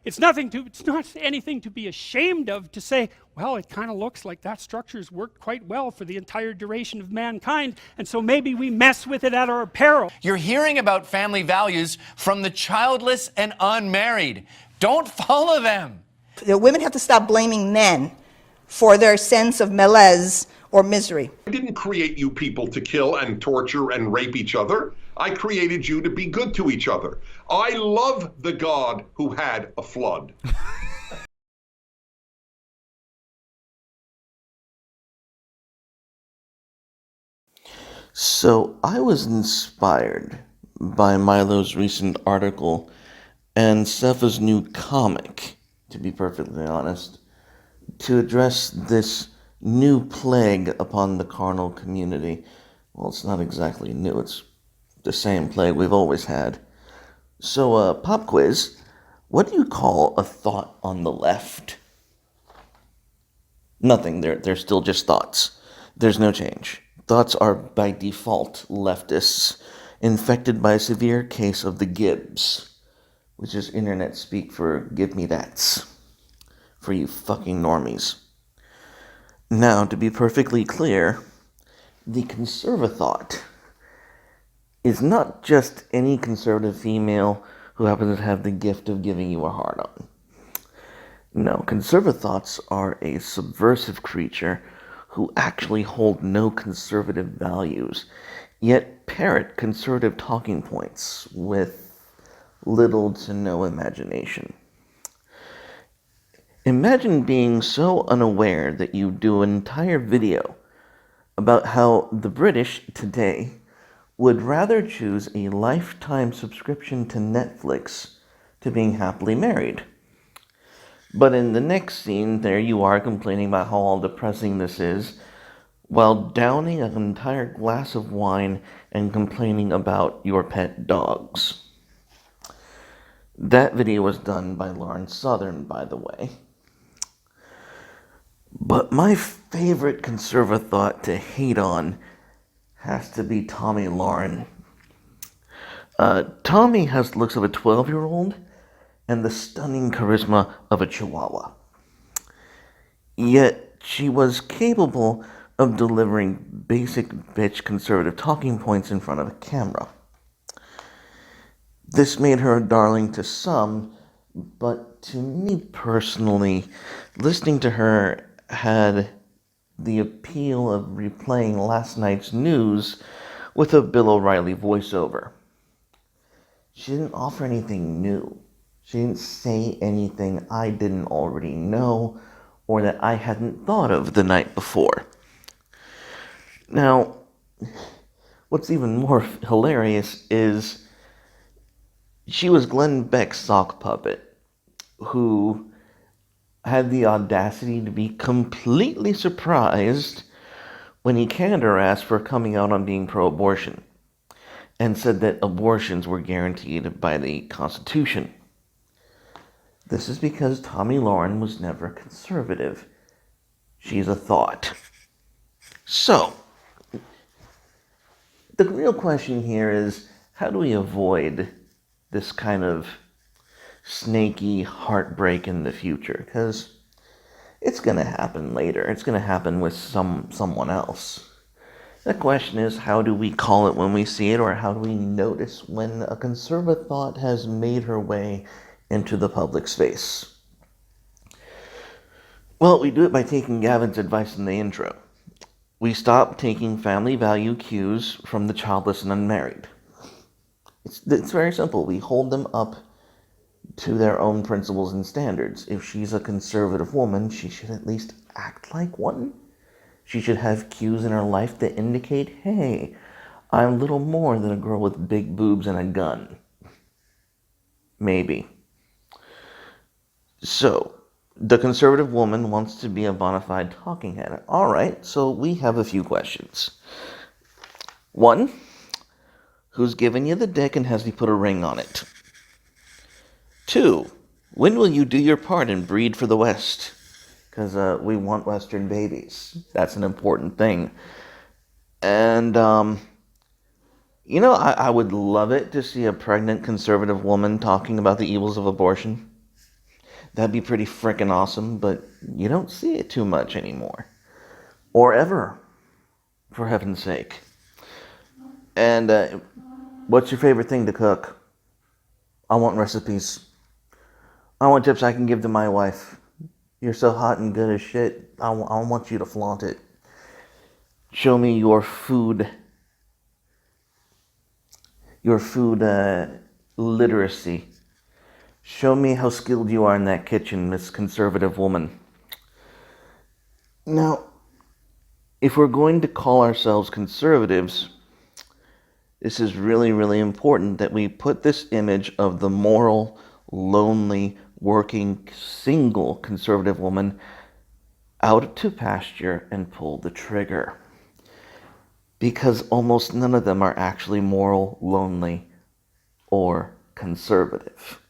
It's not anything to be ashamed of to say, well, it kind of looks like that structure's worked quite well for the entire duration of mankind, and so maybe we mess with it at our peril. You're hearing about family values from the childless and unmarried. Don't follow them. The women have to stop blaming men for their sense of malaise or misery. I didn't create you people to kill and torture and rape each other. I created you to be good to each other. I love the God who had a flood. So I was inspired by Milo's recent article and Cepha's new comic, to be perfectly honest, to address this new plague upon the carnal community. Well, it's not exactly new, it's the same plague we've always had. So, pop quiz, what do you call a thought on the left? Nothing, they're still just thoughts. There's no change. Thoughts are by default leftists, infected by a severe case of the Gibbs, which is internet speak for give me that's, for you fucking normies. Now, to be perfectly clear, the Conserva-THOT is not just any conservative female who happens to have the gift of giving you a hard-on. No, Conserva-THOTS are a subversive creature who actually hold no conservative values, yet parrot conservative talking points with little to no imagination. Imagine being so unaware that you do an entire video about how the British today would rather choose a lifetime subscription to Netflix to being happily married. But in the next scene, there you are complaining about how all depressing this is, while downing an entire glass of wine and complaining about your pet dogs. That video was done by Lauren Southern, by the way. But my favorite Conserva-THOT to hate on has to be Tommy Lauren. Tommy has the looks of a 12-year-old and the stunning charisma of a chihuahua. Yet she was capable of delivering basic bitch conservative talking points in front of a camera. This made her a darling to some, but to me personally, listening to her had the appeal of replaying last night's news with a Bill O'Reilly voiceover. She didn't offer anything new. She didn't say anything I didn't already know or that I hadn't thought of the night before. Now, what's even more hilarious is she was Glenn Beck's sock puppet, who had the audacity to be completely surprised when he canned her ass for coming out on being pro-abortion and said that abortions were guaranteed by the Constitution. This is because Tommy Lauren was never a conservative. She's a thought. So, the real question here is, how do we avoid this kind of snaky heartbreak in the future? Because it's going to happen later. It's going to happen with someone else. The question is, how do we call it when we see it, or how do we notice when a Conserva-THOT has made her way into the public space? Well, we do it by taking Gavin's advice in the intro. We stop taking family value cues from the childless and unmarried. It's very simple. We hold them up to their own principles and standards. If she's a conservative woman, she should at least act like one. She should have cues in her life that indicate, hey, I'm little more than a girl with big boobs and a gun. Maybe. So, the conservative woman wants to be a bona fide talking head. Alright, so we have a few questions. 1, who's giving you the dick and has you put a ring on it? 2, when will you do your part and breed for the West? Because we want Western babies. That's an important thing. And, I would love it to see a pregnant conservative woman talking about the evils of abortion. That'd be pretty frickin' awesome, but you don't see it too much anymore. Or ever, for heaven's sake. And what's your favorite thing to cook? I want recipes. I want tips I can give to my wife. You're so hot and good as shit. I want you to flaunt it. Show me your food literacy. Show me how skilled you are in that kitchen, Miss Conservative Woman. Now, if we're going to call ourselves conservatives, this is really, really important that we put this image of the moral, lonely, working, single conservative woman out to pasture and pull the trigger. Because almost none of them are actually moral, lonely, or conservative.